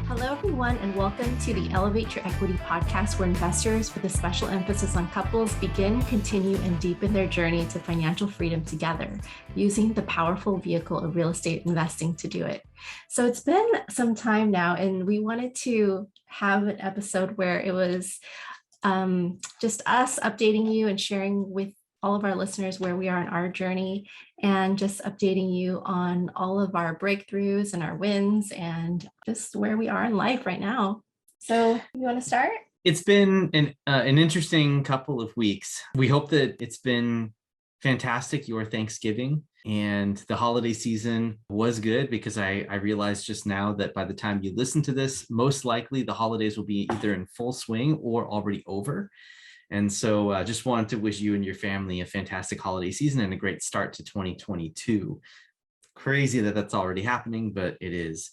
Hello, everyone, and welcome to the Elevate Your Equity podcast, where investors with a special emphasis on couples begin, continue, and deepen their journey to financial freedom together, using the powerful vehicle of real estate investing to do it. So it's been some time now, and we wanted to have an episode where it was just us updating you and sharing with all of our listeners where we are in our journey, and just updating you on all of our breakthroughs and our wins and just where we are in life right now. So you want to start? It's been an interesting couple of weeks. We hope that it's been fantastic, your Thanksgiving, and the holiday season was good, because I realized just now that by the time you listen to this, most likely the holidays will be either in full swing or already over. And so I just wanted to wish you and your family a fantastic holiday season and a great start to 2022. Crazy that that's already happening, but it is.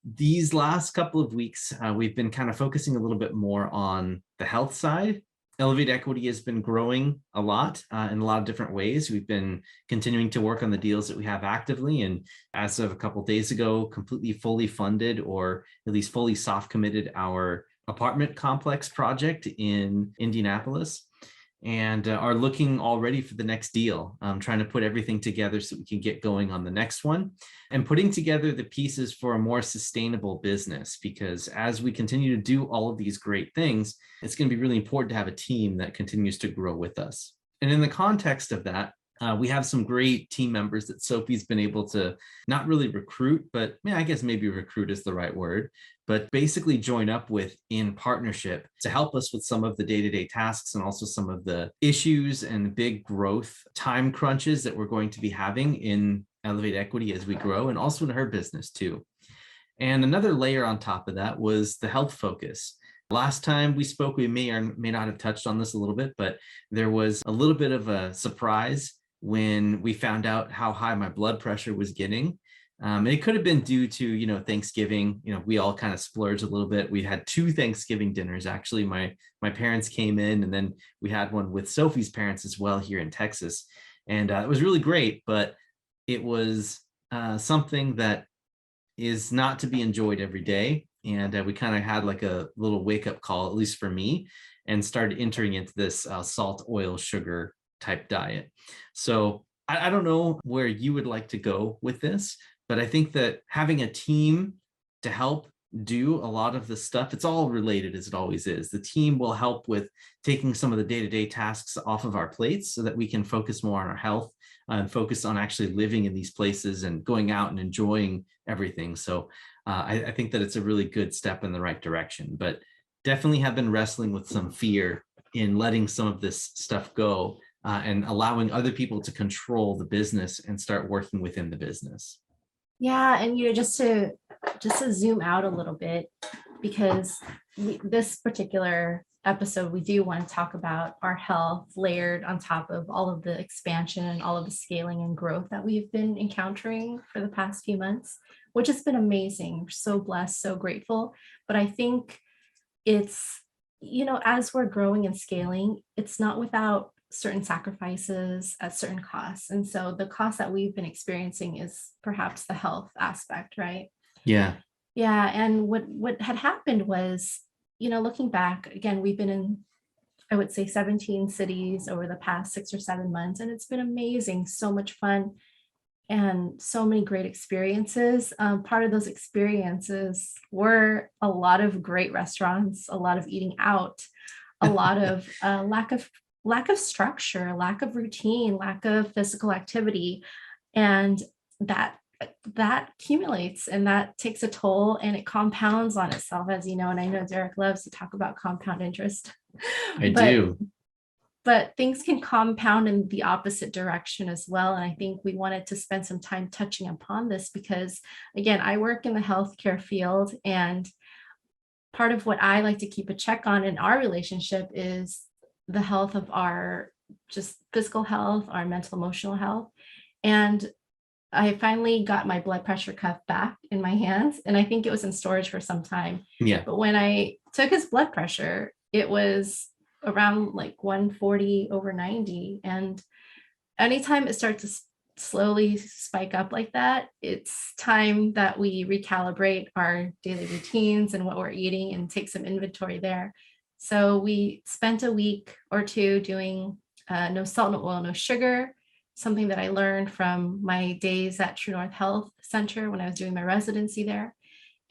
These last couple of weeks, we've been kind of focusing a little bit more on the health side. Elevate Equity has been growing a lot in a lot of different ways. We've been continuing to work on the deals that we have actively. And as of a couple of days ago, completely fully funded, or at least fully soft committed, our apartment complex project in Indianapolis, and are looking already for the next deal. Trying to put everything together so we can get going on the next one, and putting together the pieces for a more sustainable business. Because as we continue to do all of these great things, it's going to be really important to have a team that continues to grow with us. And in the context of that, we have some great team members that Sophie's been able to not really recruit, but I guess maybe recruit is the right word, but basically join up with in partnership to help us with some of the day-to-day tasks, and also some of the issues and big growth time crunches that we're going to be having in Elevate Equity as we grow, and also in her business too. And another layer on top of that was the health focus. Last time we spoke, we may or may not have touched on this a little bit, but there was a little bit of a surprise when we found out how high my blood pressure was getting. And it could have been due to, Thanksgiving. We all kind of splurged a little bit. We had 2 Thanksgiving dinners. Actually, my parents came in, and then we had one with Sophie's parents as well here in Texas. And it was really great, but it was something that is not to be enjoyed every day. And we kind of had like a little wake-up call, at least for me, and started entering into this salt, oil, sugar type diet. So I don't know where you would like to go with this, but I think that having a team to help do a lot of the stuff, it's all related, as it always is. The team will help with taking some of the day-to-day tasks off of our plates so that we can focus more on our health and focus on actually living in these places and going out and enjoying everything. So I think that it's a really good step in the right direction, but definitely have been wrestling with some fear in letting some of this stuff go. And allowing other people to control the business and start working within the business. Yeah, and just to zoom out a little bit, because this particular episode, we do want to talk about our health layered on top of all of the expansion and all of the scaling and growth that we've been encountering for the past few months, which has been amazing. We're so blessed, so grateful. But I think it's, as we're growing and scaling, it's not without certain sacrifices at certain costs. And so the cost that we've been experiencing is perhaps the health aspect, right? Yeah. And what had happened was, looking back, again, we've been in, I would say, 17 cities over the past 6 or 7 months, and it's been amazing, so much fun, and so many great experiences. Part of those experiences were a lot of great restaurants, a lot of eating out, a lot of lack of structure, lack of routine, lack of physical activity. And that accumulates, and that takes a toll, and it compounds on itself, as you know. And I know Derek loves to talk about compound interest. I do. But things can compound in the opposite direction as well. And I think we wanted to spend some time touching upon this because, again, I work in the healthcare field, and part of what I like to keep a check on in our relationship is the health of our just physical health, our mental, emotional health. And I finally got my blood pressure cuff back in my hands, and I think it was in storage for some time. Yeah. But when I took his blood pressure, it was around like 140/90. And anytime it starts to slowly spike up like that, it's time that we recalibrate our daily routines and what we're eating and take some inventory there. So we spent a week or two doing no salt, no oil, no sugar, something that I learned from my days at True North Health Center when I was doing my residency there,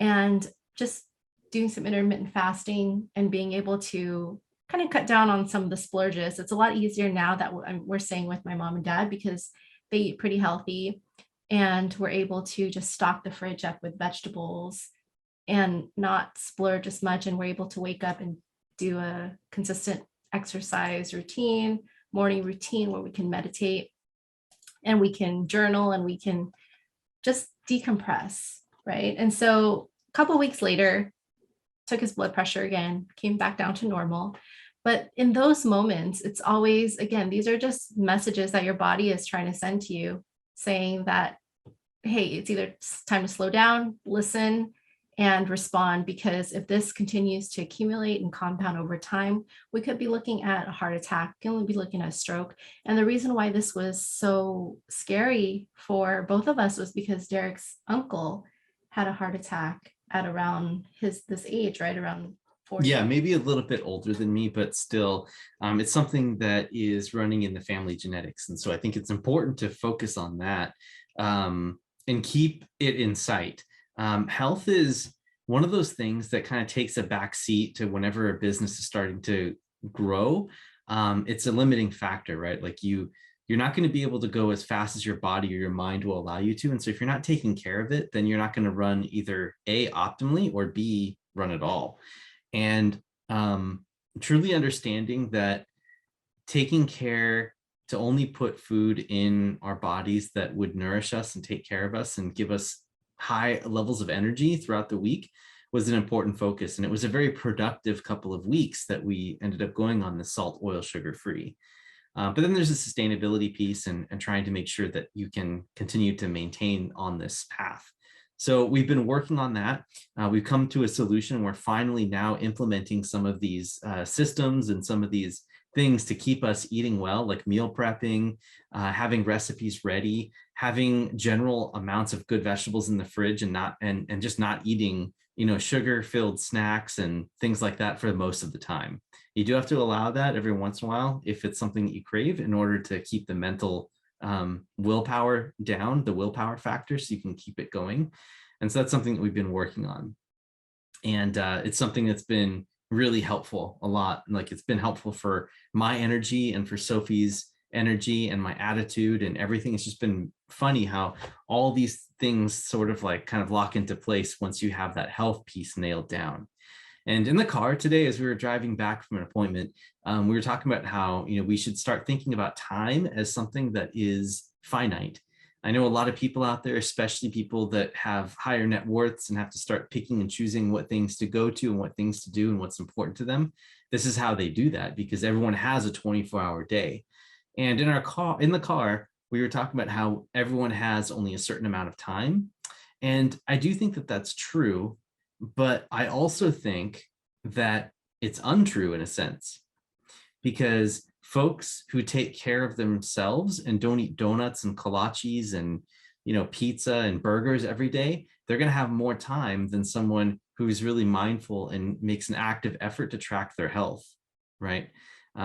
and just doing some intermittent fasting and being able to kind of cut down on some of the splurges. It's a lot easier now that we're staying with my mom and dad because they eat pretty healthy, and we're able to just stock the fridge up with vegetables and not splurge as much. And we're able to wake up and do a consistent exercise routine, morning routine where we can meditate and we can journal and we can just decompress, right? And so a couple of weeks later, took his blood pressure again, came back down to normal. But in those moments, it's always, again, these are just messages that your body is trying to send to you, saying that, hey, it's either time to slow down, listen, and respond, because if this continues to accumulate and compound over time, we could be looking at a heart attack, we could be looking at a stroke. And the reason why this was so scary for both of us was because Derek's uncle had a heart attack at around this age, right around 40. Yeah, maybe a little bit older than me, but still, it's something that is running in the family genetics. And so I think it's important to focus on that, and keep it in sight. Health is one of those things that kind of takes a back seat to whenever a business is starting to grow. It's a limiting factor, right? Like you're not going to be able to go as fast as your body or your mind will allow you to. And so if you're not taking care of it, then you're not going to run either A, optimally, or B, run at all. And truly understanding that taking care to only put food in our bodies that would nourish us and take care of us and give us high levels of energy throughout the week was an important focus. And it was a very productive couple of weeks that we ended up going on the salt, oil, sugar free. But then there's a sustainability piece and trying to make sure that you can continue to maintain on this path. So we've been working on that. We've come to a solution. We're finally now implementing some of these systems and some of these things to keep us eating well, like meal prepping, having recipes ready, having general amounts of good vegetables in the fridge, and just not eating, sugar-filled snacks and things like that for most of the time. You do have to allow that every once in a while if it's something that you crave, in order to keep the mental willpower down, the willpower factor, so you can keep it going. And so that's something that we've been working on. And it's something that's been really helpful a lot. Like it's been helpful for my energy and for Sophie's energy and my attitude and everything. It's just been funny how all these things sort of like kind of lock into place once you have that health piece nailed down. And in the car today, as we were driving back from an appointment, we were talking about how, we should start thinking about time as something that is finite. I know a lot of people out there, especially people that have higher net worths and have to start picking and choosing what things to go to and what things to do and what's important to them. This is how they do that, because everyone has a 24-hour day. And in the car, we were talking about how everyone has only a certain amount of time. And I do think that that's true. But I also think that it's untrue in a sense, because folks who take care of themselves and don't eat donuts and kolaches and, pizza and burgers every day, they're going to have more time than someone who's really mindful and makes an active effort to track their health, right?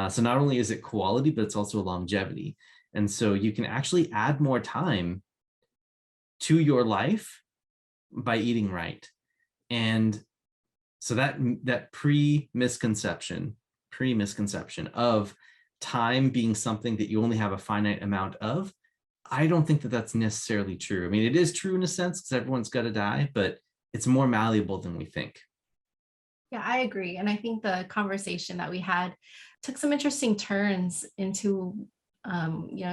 So not only is it quality, but it's also longevity. And so you can actually add more time to your life by eating right. And so that pre-misconception of time being something that you only have a finite amount of, I don't think that that's necessarily true. I mean, it is true in a sense because everyone's got to die, but it's more malleable than we think. Yeah, I agree. And I think the conversation that we had took some interesting turns into,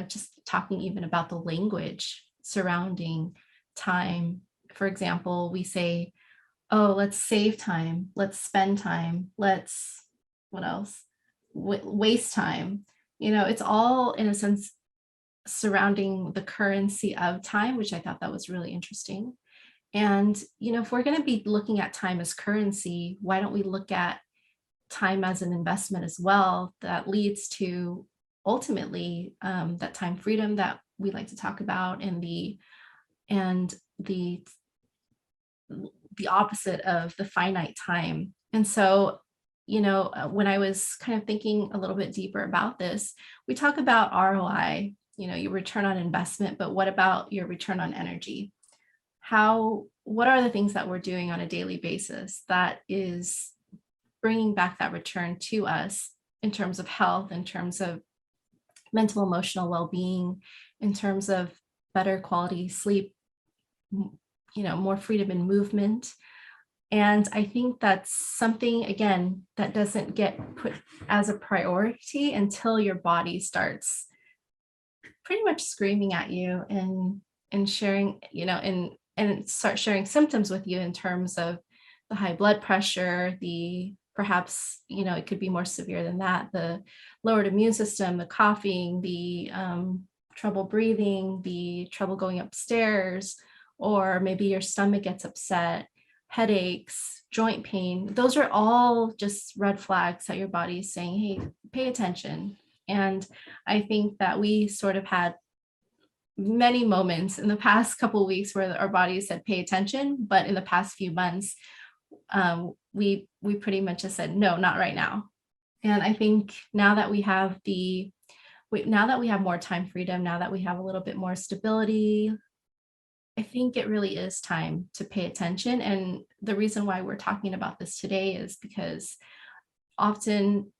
just talking even about the language surrounding time. For example, we say, oh, let's save time, let's spend time, what else? Waste time. It's all in a sense surrounding the currency of time, which I thought that was really interesting. And, if we're going to be looking at time as currency, why don't we look at time as an investment as well that leads to ultimately that time freedom that we like to talk about, and the opposite of the finite time. And so, when I was kind of thinking a little bit deeper about this, we talk about ROI, your return on investment, but what about your return on energy? What are the things that we're doing on a daily basis that is bringing back that return to us in terms of health, in terms of mental, emotional well-being, in terms of better quality sleep, more freedom in movement. And I think that's something, again, that doesn't get put as a priority until your body starts pretty much screaming at you and sharing, and start sharing symptoms with you in terms of the high blood pressure, the perhaps, it could be more severe than that, the lowered immune system, the coughing, the trouble breathing, the trouble going upstairs, or maybe your stomach gets upset, headaches, joint pain. Those are all just red flags that your body is saying, hey, pay attention. And I think that we sort of had many moments in the past couple of weeks where our bodies said pay attention, but in the past few months, we pretty much just said no, not right now. And I think now that we have more time freedom, now that we have a little bit more stability, I think it really is time to pay attention. And the reason why we're talking about this today is because often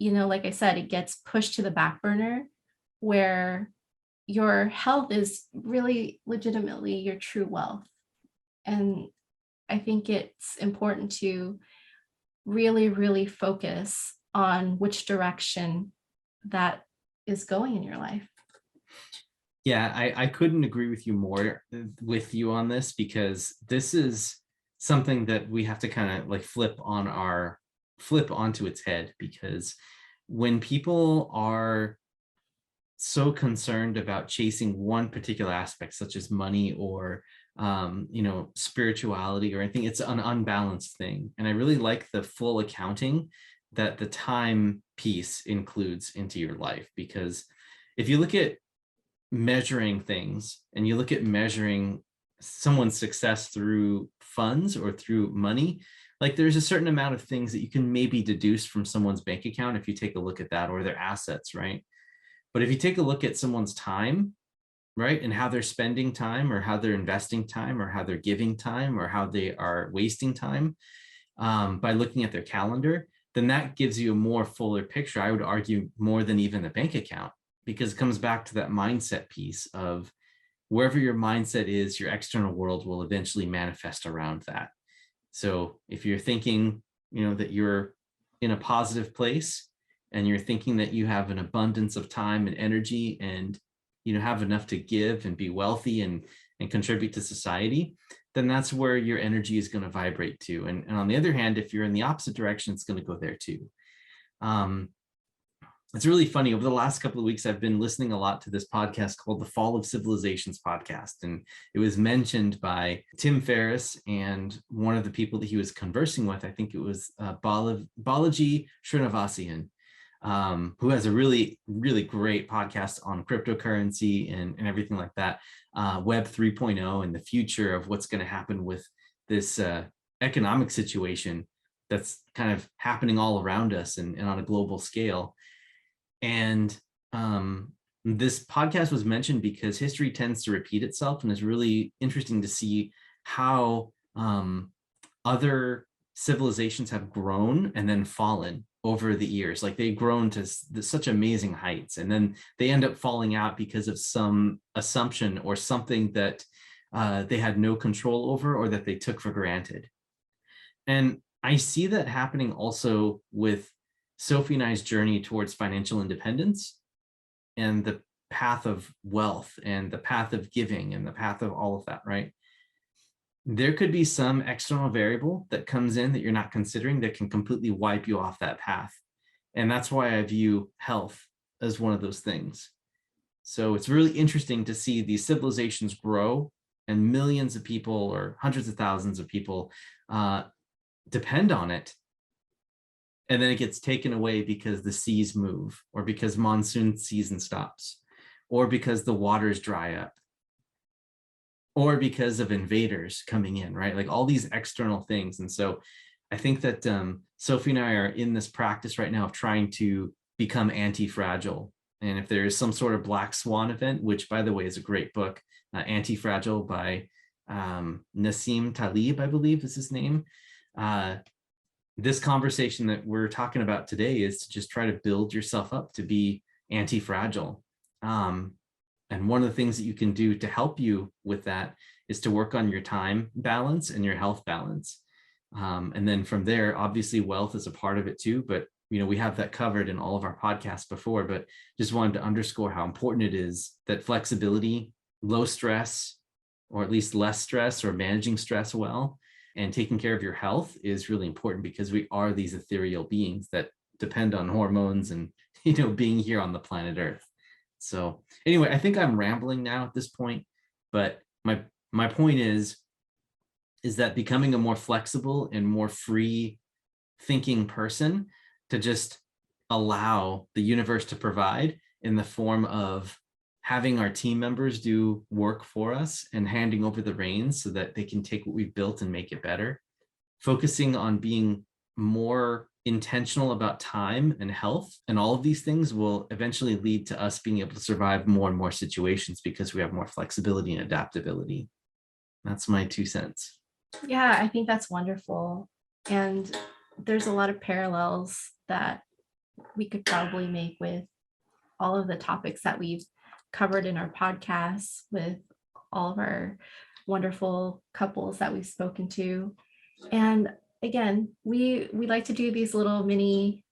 like I said, it gets pushed to the back burner, where your health is really legitimately your true wealth. And I think it's important to really, really focus on which direction that is going in your life. Yeah, I couldn't agree with you more on this, because this is something that we have to kind of like flip onto its head, because when people are so concerned about chasing one particular aspect, such as money or spirituality or anything, it's an unbalanced thing. And I really like the full accounting that the time piece includes into your life, because if you look at measuring things and you look at measuring someone's success through funds or through money, like there's a certain amount of things that you can maybe deduce from someone's bank account if you take a look at that, or their assets, right? But if you take a look at someone's time, right, and how they're spending time, or how they're investing time, or how they're giving time, or how they are wasting time, by looking at their calendar, then that gives you a more fuller picture, I would argue, more than even the bank account, because it comes back to that mindset piece of wherever your mindset is, your external world will eventually manifest around that. So if you're thinking, that you're in a positive place, and you're thinking that you have an abundance of time and energy, and have enough to give and be wealthy and contribute to society, then that's where your energy is going to vibrate to. And on the other hand, if you're in the opposite direction, it's going to go there too. It's really funny. Over the last couple of weeks, I've been listening a lot to this podcast called the Fall of Civilizations podcast. And it was mentioned by Tim Ferriss, and one of the people that he was conversing with, I think it was Balaji Srinivasan, who has a really, really great podcast on cryptocurrency and everything like that, Web 3.0, and the future of what's going to happen with this economic situation that's kind of happening all around us and on a global scale. And this podcast was mentioned because history tends to repeat itself, and it's really interesting to see how other civilizations have grown and then fallen over the years. Like they've grown to such amazing heights, and then they end up falling out because of some assumption or something that they had no control over, or that they took for granted. And I see that happening also with Sophie and I's journey towards financial independence, and the path of wealth, and the path of giving, and the path of all of that, right? There could be some external variable that comes in that you're not considering that can completely wipe you off that path. And that's why I view health as one of those things. So it's really interesting to see these civilizations grow, and millions of people or hundreds of thousands of people depend on it. And then it gets taken away because the seas move, or because monsoon season stops, or because the waters dry up, or because of invaders coming in, right? Like all these external things. And so I think that Sophie and I are in this practice right now of trying to become anti-fragile. And if there is some sort of black swan event, which by the way is a great book, Anti-Fragile by Nassim Taleb, I believe is his name. This conversation that we're talking about today is to just try to build yourself up to be anti-fragile. And one of the things that you can do to help you with that is to work on your time balance and your health balance. And then from there, obviously wealth is a part of it too, but we have that covered in all of our podcasts before, but just wanted to underscore how important it is that flexibility, low stress, or at least less stress, or managing stress well, and taking care of your health is really important, because we are these ethereal beings that depend on hormones and, being here on the planet Earth. So anyway, I think I'm rambling now at this point, but my point is that becoming a more flexible and more free thinking person, to just allow the universe to provide in the form of having our team members do work for us and handing over the reins so that they can take what we've built and make it better. Focusing on being more intentional about time and health, and all of these things will eventually lead to us being able to survive more and more situations because we have more flexibility and adaptability. That's my 2 cents. Yeah, I think that's wonderful. And there's a lot of parallels that we could probably make with all of the topics that we've covered in our podcasts, with all of our wonderful couples that we've spoken to. And again, we like to do these little mini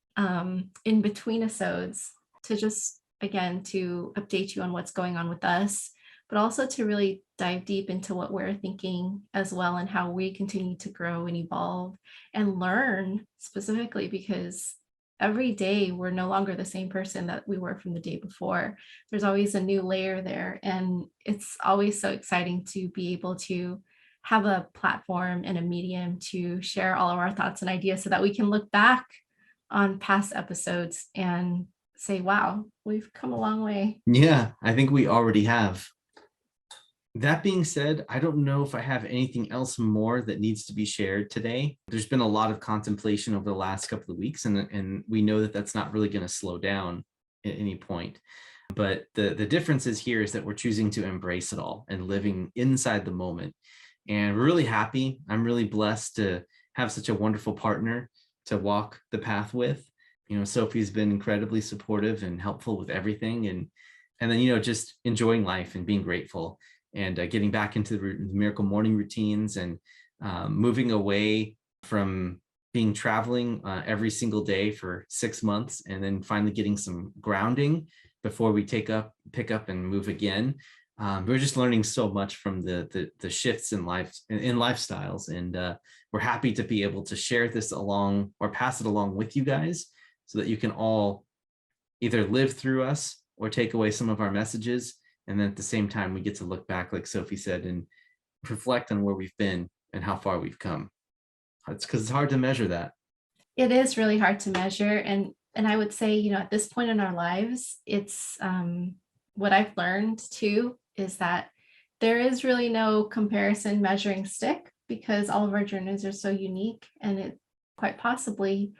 in-between-isodes to just, again, to update you on what's going on with us, but also to really dive deep into what we're thinking as well, and how we continue to grow and evolve and learn, specifically because every day we're no longer the same person that we were from the day before. There's always a new layer there. And it's always so exciting to be able to have a platform and a medium to share all of our thoughts and ideas, so that we can look back on past episodes and say, wow, we've come a long way. Yeah, I think we already have. That being said, I don't know if I have anything else more that needs to be shared today. There's been a lot of contemplation over the last couple of weeks, and we know that that's not really going to slow down at any point. But the difference is here is that we're choosing to embrace it all and living inside the moment. And we're really happy. I'm really blessed to have such a wonderful partner to walk the path with. Sophie's been incredibly supportive and helpful with everything. And then, just enjoying life and being grateful, and getting back into the miracle morning routines, and moving away from being traveling every single day for 6 months, and then finally getting some grounding before we pick up and move again. We're just learning so much from the shifts in lifestyles, and we're happy to be able to share this along, or pass it along with you guys, so that you can all either live through us or take away some of our messages. And then at the same time, we get to look back, like Sophie said, and reflect on where we've been and how far we've come. It's because it's hard to measure that. It is really hard to measure. And I would say, at this point in our lives, it's what I've learned too, is that there is really no comparison measuring stick, because all of our journeys are so unique. And it quite possibly,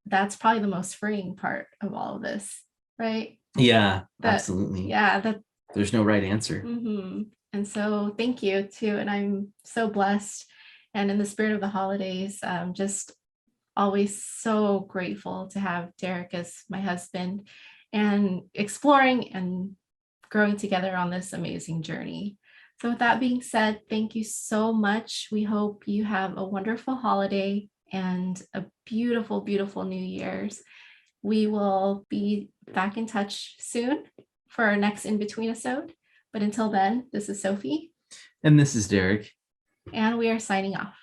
that's probably the most freeing part of all of this, right? Yeah, absolutely. Yeah, there's no right answer. Mm-hmm. And so thank you too. And I'm so blessed. And in the spirit of the holidays, just always so grateful to have Derek as my husband, and exploring and growing together on this amazing journey. So with that being said, thank you so much. We hope you have a wonderful holiday and a beautiful, beautiful New Year's. We will be back in touch soon for our next in-between-isode. But until then, this is Sophie. And this is Derek. And we are signing off.